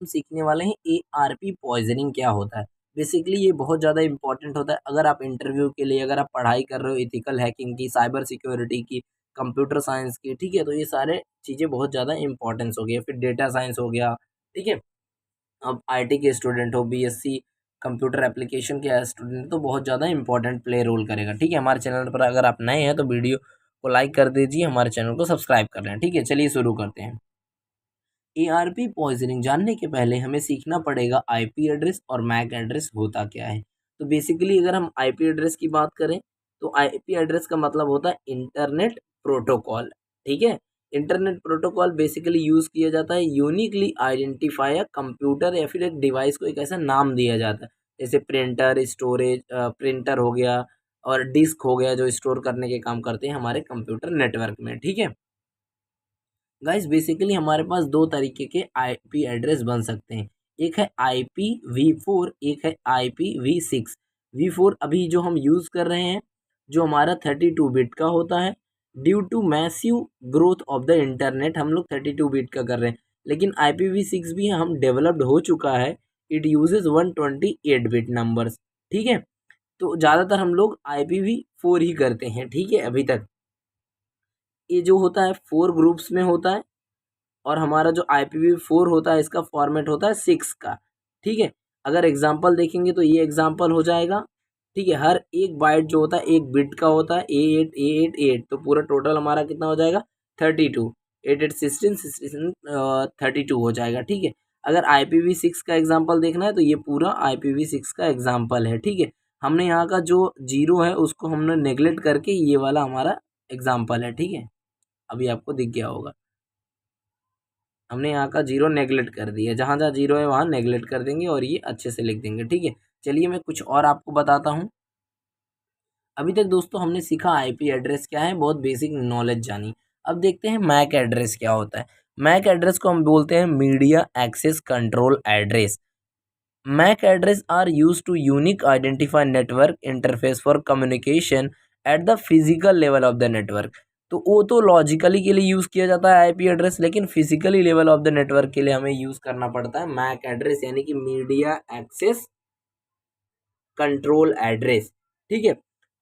हम सीखने वाले हैं ARP पॉइजनिंग क्या होता है। बेसिकली ये बहुत ज़्यादा इंपॉर्टेंट होता है अगर आप इंटरव्यू के लिए, अगर आप पढ़ाई कर रहे हो एथिकल हैकिंग की, साइबर सिक्योरिटी की, कंप्यूटर साइंस की, ठीक है, तो ये सारे चीज़ें बहुत ज़्यादा इंपॉर्टेंस हो गई। फिर डेटा साइंस हो गया, ठीक है। अब IT के स्टूडेंट हो, BSc कंप्यूटर एप्लीकेशन के स्टूडेंट, तो बहुत ज़्यादा इंपॉर्टेंट प्ले रोल करेगा, ठीक है। हमारे चैनल पर अगर आप नए हैं तो वीडियो को लाइक कर दीजिए, हमारे चैनल को सब्सक्राइब कर लें, ठीक है। चलिए शुरू करते हैं। ARP पॉइजनिंग जानने के पहले हमें सीखना पड़ेगा IP एड्रेस और मैक एड्रेस होता क्या है। तो बेसिकली अगर हम IP एड्रेस की बात करें तो IP एड्रेस का मतलब होता है इंटरनेट प्रोटोकॉल, ठीक है। इंटरनेट प्रोटोकॉल बेसिकली यूज़ किया जाता है यूनिकली आइडेंटिफाई अ कंप्यूटर या फिर एक डिवाइस को एक ऐसा नाम दिया जाता है, जैसे प्रिंटर, स्टोरेज, प्रिंटर हो गया और डिस्क हो गया जो स्टोर करने के काम करते हैं हमारे कंप्यूटर नेटवर्क में, ठीक है। गाइस बेसिकली हमारे पास दो तरीके के IP एड्रेस बन सकते हैं। एक है IPv4, एक है IPv6। V4 अभी जो हम यूज़ कर रहे हैं, जो हमारा 32 बिट का होता है। Due to massive growth of the internet हम लोग 32 बिट का कर रहे हैं, लेकिन IPv6 भी हम डेवलप्ड हो चुका है। इट यूजेज 128 बिट नंबर्स, ठीक है। तो ज़्यादातर हम लोग IPv4 ही करते हैं, ठीक है। अभी तक ये जो होता है 4 ग्रुप्स में होता है और हमारा जो IPv4 होता है इसका फॉर्मेट होता है 6 का, ठीक है। अगर एग्जांपल देखेंगे तो ये एग्जांपल हो जाएगा, ठीक है। हर एक बाइट जो होता है एक बिट का होता है, A8 A8 A8, तो पूरा टोटल हमारा कितना हो जाएगा 32, 8 8 16 16 32 हो जाएगा, ठीक है। अगर IPv6 का एग्जाम्पल देखना है तो ये पूरा IPv6 का एग्जाम्पल है, ठीक है। हमने यहाँ का जो जीरो है उसको हमने नेगलेक्ट करके ये वाला हमारा एग्जाम्पल है, ठीक है। अभी आपको दिख गया होगा, हमने यहाँ का जीरो नेगलेक्ट कर दिया, जहाँ जहाँ जीरो है वहाँ नेगलेक्ट कर देंगे और ये अच्छे से लिख देंगे, ठीक है। चलिए मैं कुछ और आपको बताता हूँ। अभी तक दोस्तों हमने सीखा IP एड्रेस क्या है, बहुत बेसिक नॉलेज जानी। अब देखते हैं मैक एड्रेस क्या होता है। मैक एड्रेस को हम बोलते हैं media access control address. MAC address are use to unique identify network interface for communication at the physical level of the network. तो वो तो लॉजिकली के लिए यूज़ किया जाता है IP एड्रेस, लेकिन physically level of the network के लिए हमें यूज़ करना पड़ता है मैक एड्रेस, यानी कि मीडिया एक्सेस कंट्रोल एड्रेस, ठीक है।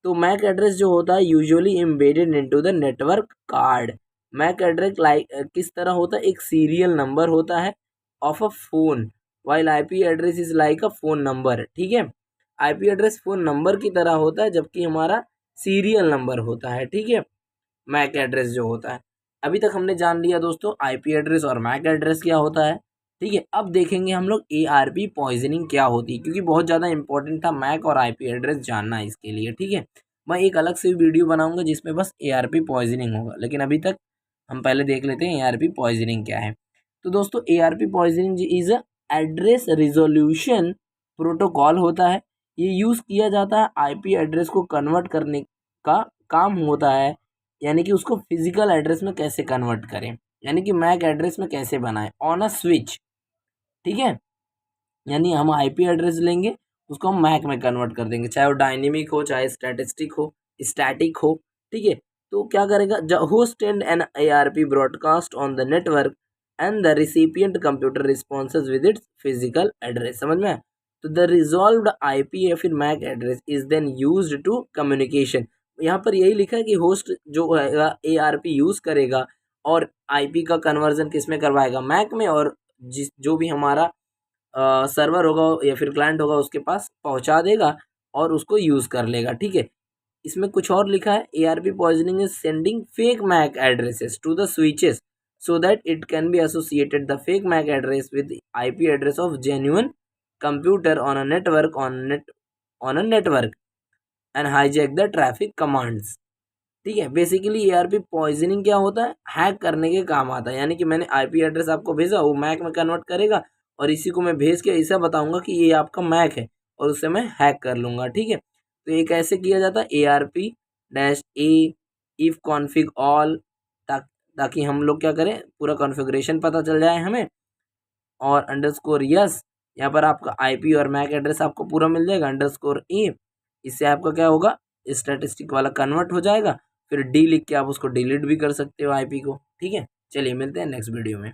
तो मैक एड्रेस जो होता है usually embedded into the network card. MAC address like किस तरह होता है, एक सीरियल नंबर होता है of a phone, while IP address is like a phone number, ठीक है। IP एड्रेस फोन नंबर की तरह होता है जबकि हमारा सीरियल नंबर होता है, ठीक है। मैक एड्रेस जो होता है, अभी तक हमने जान लिया दोस्तों IP एड्रेस और मैक एड्रेस क्या होता है, ठीक है। अब देखेंगे हम लोग ARP पॉइजनिंग क्या होती है, क्योंकि बहुत ज़्यादा इंपॉर्टेंट था मैक और IP एड्रेस जानना इसके लिए, ठीक है। मैं एक अलग से वीडियो बनाऊंगा जिसमें बस ARP पॉइजनिंग होगा, लेकिन अभी तक हम पहले देख लेते हैं ARP पॉइजनिंग क्या है। तो दोस्तों ARP poisoning is a address resolution protocol होता है। ये यूज़ किया जाता है IP एड्रेस को कन्वर्ट करने का काम होता है, यानी कि उसको फिजिकल एड्रेस में कैसे कन्वर्ट करें, यानी कि मैक एड्रेस में कैसे बनाएं ऑन अ स्विच, ठीक है। यानी हम IP एड्रेस लेंगे, उसको हम मैक में कन्वर्ट कर देंगे, चाहे वो डायनेमिक हो चाहे स्टैटिक हो, ठीक है। तो क्या करेगा, host and an ARP broadcast on the network and the recipient computer responses with its physical address, समझ में आया? तो द रिजॉल्व्ड IP या फिर MAC address is then used to communication. यहाँ पर यही लिखा है कि होस्ट जो है ARP यूज करेगा और IP का कन्वर्जन किस में करवाएगा, मैक में, और जिस जो भी हमारा सर्वर होगा या फिर क्लाइंट होगा उसके पास पहुंचा देगा और उसको यूज़ कर लेगा, ठीक है। इसमें कुछ और लिखा है, ARP poisoning is sending fake MAC addresses to the switches so that it can be associated the fake MAC address with IP address of genuine computer on a network and hijack the traffic commands, ठीक है। Basically ARP poisoning क्या होता है, hack करने के काम आता है, यानी कि मैंने IP एड्रेस आपको भेजा, वो मैक में कन्वर्ट करेगा और इसी को मैं भेज के ऐसा बताऊंगा कि ये आपका मैक है और उससे मैं हैक कर लूंगा, ठीक है। तो ये कैसे किया जाता है, ARP-A इफ कॉन्फिग ऑल, ताकि हम लोग क्या करें, पूरा कॉन्फ़िगरेशन पता चल जाए हमें, और अंडरस्कोर यस, यहाँ पर आपका IP और मैक एड्रेस आपको पूरा मिल जाएगा, अंडरस्कोर ए, इससे आपका क्या होगा, स्टैटिस्टिक वाला कन्वर्ट हो जाएगा, फिर D लिख के आप उसको डिलीट भी कर सकते हो IP को, ठीक है। चलिए मिलते हैं नेक्स्ट वीडियो में।